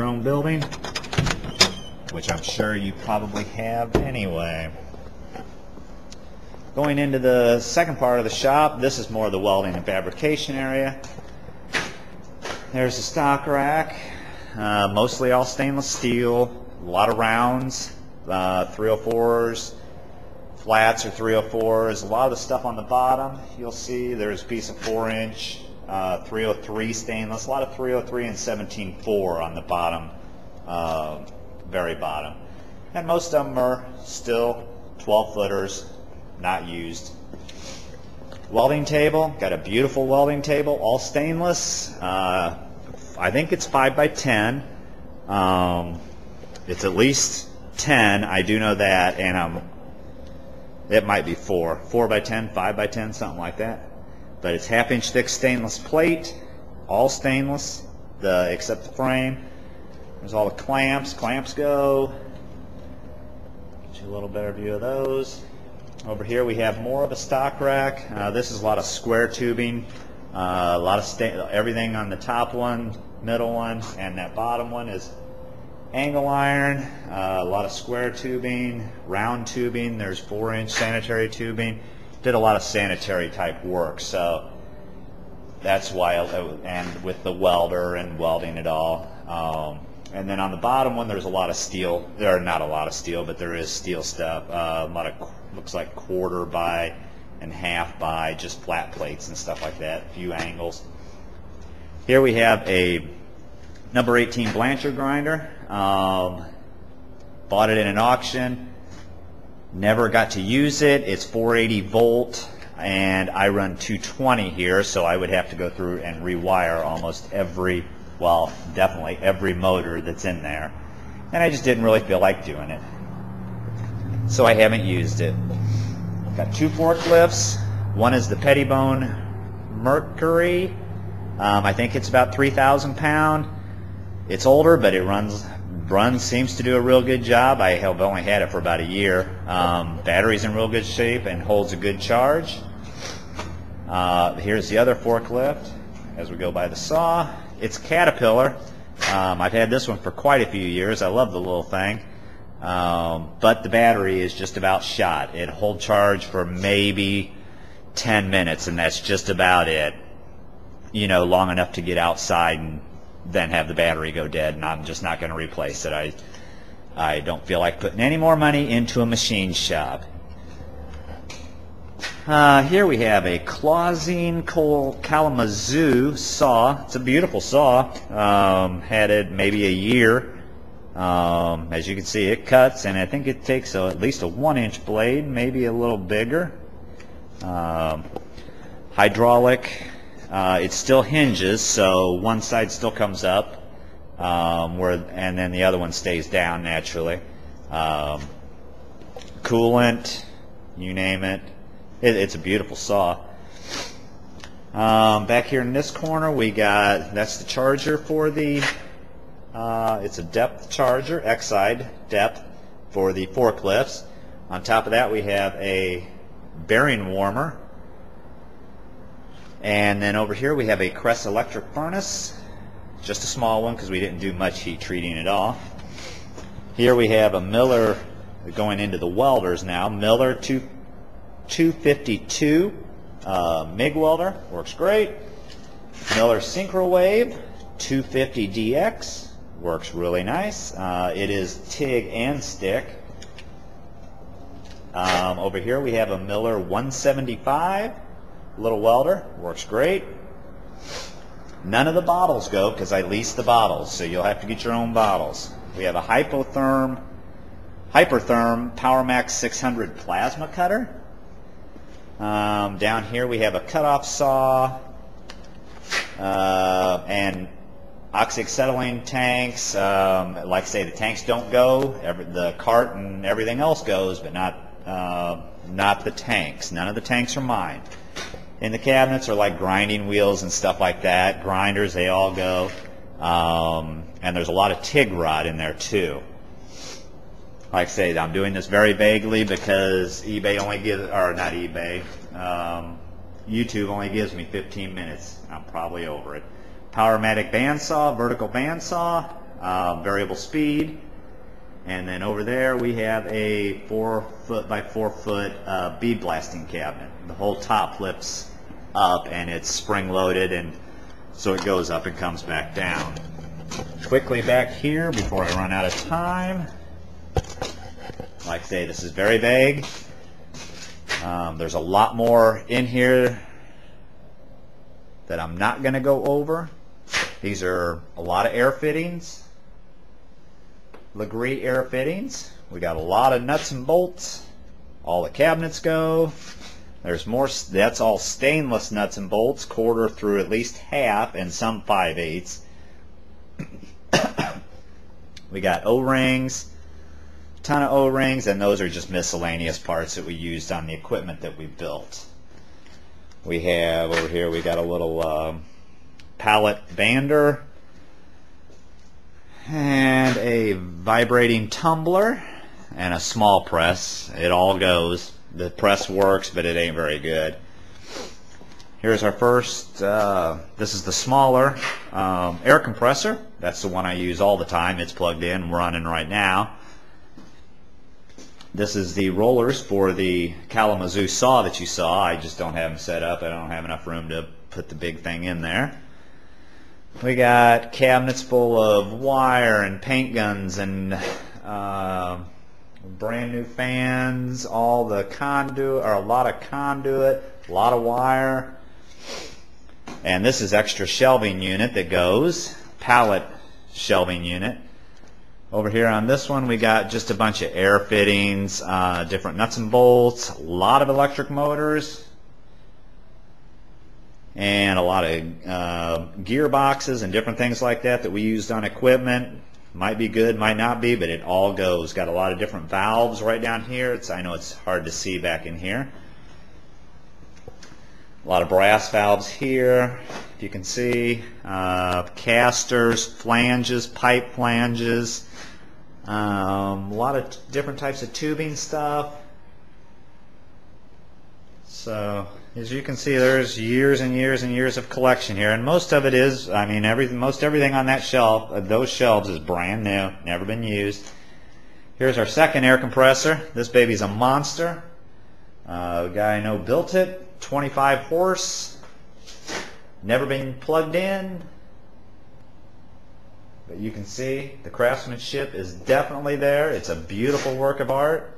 Your own building, which I'm sure you probably have anyway. Going into the second part of the shop, this is more of the welding and fabrication area. There's the stock rack, mostly all stainless steel, a lot of rounds, 304s, flats or 304s. A lot of the stuff on the bottom, you'll see there's a piece of 4-inch 303 stainless, a lot of 303 and 17.4 on the bottom, very bottom. And most of them are still 12-footers, not used. Welding table, got a beautiful welding table, all stainless. I think it's 5 by 10. It's at least 10, I do know that, and it might be 4 by 10, 5 by 10, something like that. But it's 1/2-inch thick stainless plate, all stainless, except the frame. There's all the clamps. Clamps go. Get you a little better view of those. Over here we have more of a stock rack. This is a lot of square tubing, a lot of everything on the top one, middle one, and that bottom one is angle iron. A lot of square tubing, round tubing. There's 4-inch sanitary tubing. Did a lot of sanitary type work, so that's why, and with the welder and welding it all. And then on the bottom one, there's a lot of steel. There are not a lot of steel, but there is steel stuff. A lot of, looks like 1/4 by and 1/2 by, just flat plates and stuff like that, a few angles. Here we have a number 18 Blanchard grinder. Bought it in an auction. Never got to use it. It's 480 volt, and I run 220 here, so I would have to go through and rewire almost every, well, definitely every motor that's in there. And I just didn't really feel like doing it, so I haven't used it. Got 2 forklifts. One is the Pettibone Mercury. I think it's about 3,000 pound. It's older, but it runs seems to do a real good job. I have only had it for about a year. Battery's in real good shape and holds a good charge. Here's the other forklift as we go by the saw. It's Caterpillar. I've had this one for quite a few years. I love the little thing. But the battery is just about shot. It holds charge for maybe 10 minutes, and that's just about it. You know, long enough to get outside and then have the battery go dead, and I'm just not going to replace it. I don't feel like putting any more money into a machine shop. Here we have a Clausine Kalamazoo saw. It's a beautiful saw. Had it maybe a year. As you can see, it cuts, and I think it takes at least a 1-inch blade, maybe a little bigger. Hydraulic. It still hinges, so one side still comes up, and then the other one stays down naturally. Coolant, you name it. It's a beautiful saw. Back here in this corner, we got, that's the charger for the, it's a depth charger, X-side depth for the forklifts. On top of that, we have a bearing warmer. And then over here we have a Crest electric furnace, just a small one because we didn't do much heat treating at all. Here we have a Miller, going into the welders now, Miller 252 MIG welder, works great. Miller Synchrowave 250DX, works really nice. It is TIG and stick. Over here we have a Miller 175. Little welder, works great. None of the bottles go because I lease the bottles, so you'll have to get your own bottles. We have a Hypertherm PowerMax 600 plasma cutter. Down here we have a cutoff saw and oxyacetylene tanks. Like I say, the tanks don't go. The cart and everything else goes, but not the tanks. None of the tanks are mine. In the cabinets are like grinding wheels and stuff like that. Grinders, they all go. And there's a lot of TIG rod in there too. Like I say, I'm doing this very vaguely because eBay only gives, or not eBay, YouTube only gives me 15 minutes. I'm probably over it. Powermatic bandsaw, vertical bandsaw. variable speed. And then over there we have a 4 foot by 4 foot bead blasting cabinet. The whole top flips up and it's spring loaded, and so it goes up and comes back down. Quickly back here before I run out of time. Like I say, this is very vague. There's a lot more in here that I'm not going to go over. These are a lot of air fittings. Legree air fittings. We got a lot of nuts and bolts. All the cabinets go. There's more. That's all stainless nuts and bolts, quarter through at least half, and some 5/8. We got O-rings, ton of O-rings, and those are just miscellaneous parts that we used on the equipment that we built. We have over here, we got a little pallet bander and a vibrating tumbler and a small press. It all goes. The press works, but it ain't very good. Here's our first, this is the smaller air compressor. That's the one I use all the time. It's plugged in, running right now. This is the rollers for the Kalamazoo saw that you saw. I just don't have them set up. I don't have enough room to put the big thing in there. We got cabinets full of wire and paint guns and brand new fans, all the conduit, or a lot of conduit, a lot of wire. And this is extra shelving unit that goes, pallet shelving unit. Over here on this one we got just a bunch of air fittings, different nuts and bolts, a lot of electric motors, and a lot of gearboxes and different things like that that we used on equipment. Might be good, might not be, but it all goes. Got a lot of different valves right down here. I know it's hard to see back in here. A lot of brass valves here, if you can see. Casters, flanges, pipe flanges. A lot of different types of tubing stuff. So as you can see, there's years and years and years of collection here, and most of it is, I mean, most everything on that shelf, those shelves, is brand new, never been used. Here's our second air compressor. This baby's a monster. A guy I know built it. 25 horse. Never been plugged in. But you can see the craftsmanship is definitely there. It's a beautiful work of art.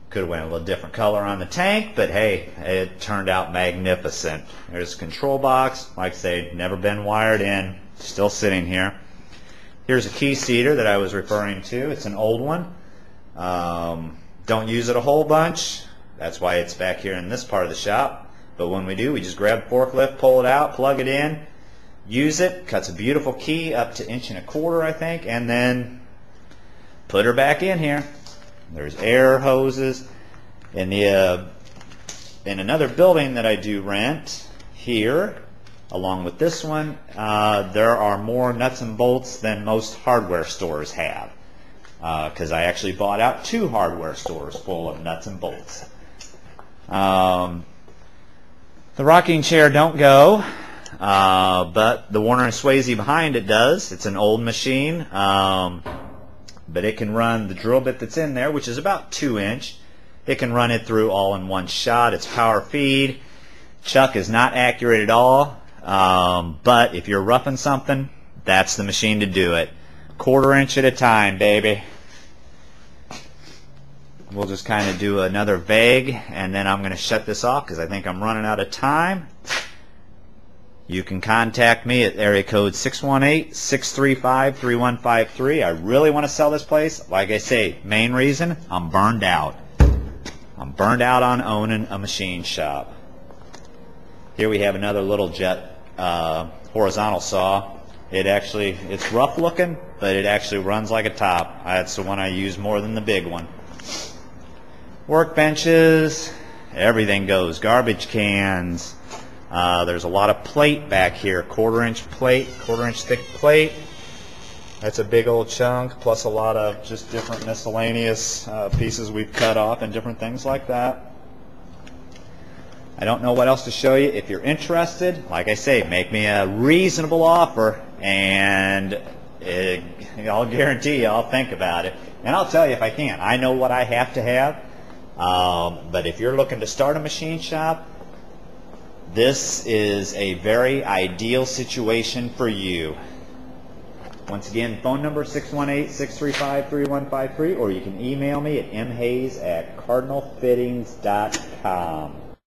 Could have went a little different color on the tank, but hey, it turned out magnificent. There's a control box. Like I say, never been wired in. Still sitting here. Here's a key seater that I was referring to. It's an old one. Don't use it a whole bunch. That's why it's back here in this part of the shop. But when we do, we just grab the forklift, pull it out, plug it in, use it, cuts a beautiful key up to 1.25 inches, I think, and then put her back in here. There's air hoses. In another building that I do rent here, along with this one, there are more nuts and bolts than most hardware stores have, because I actually bought out 2 hardware stores full of nuts and bolts. The rocking chair don't go, but the Warner and Swayze behind it does. It's an old machine, but it can run the drill bit that's in there, which is about 2 inch. It can run it through all in one shot. It's power feed. Chuck is not accurate at all, but if you're roughing something, that's the machine to do it. 1/4 inch at a time, baby. We'll just kind of do another vague, and then I'm going to shut this off because I think I'm running out of time. You can contact me at area code 618-635-3153. I really want to sell this place. Like I say, main reason, I'm burned out. I'm burned out on owning a machine shop. Here we have another little jet horizontal saw. It's rough looking, but it actually runs like a top. That's the one I use more than the big one. Workbenches, everything goes. Garbage cans. There's a lot of plate back here. 1/4 inch plate, 1/4 inch thick plate. That's a big old chunk, plus a lot of just different miscellaneous pieces we've cut off and different things like that. I don't know what else to show you. If you're interested, like I say, make me a reasonable offer and I'll guarantee you I'll think about it. And I'll tell you if I can. I know what I have to have. But if you're looking to start a machine shop, this is a very ideal situation for you. Once again, phone number 618-635-3153, or you can email me at mhayes@cardinalfittings.com.